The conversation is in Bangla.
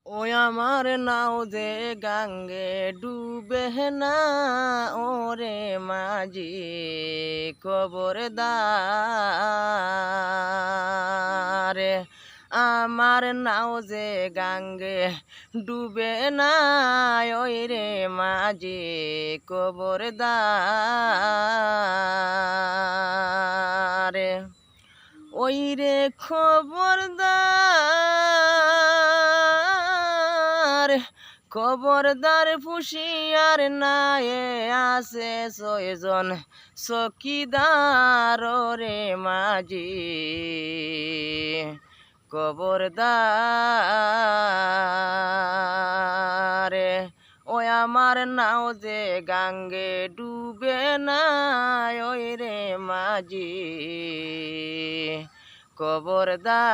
ওই আমার নাও যে গাঙ্গে ডুবে না, ওরে মাঝি খবরদার। আমার নাও যে গাঙ্গে ডুবে না, ওই রে মাঝি খবরদার। ওই রে খবরদার, খবরদার ফুসিয়ার নায়ে আছে ছয়জন চকিদার রে মাঝি খবরদার। ওই আমার নাও যে গাঙ্গে ডুবে না, ওই রে মাঝি খবরদার।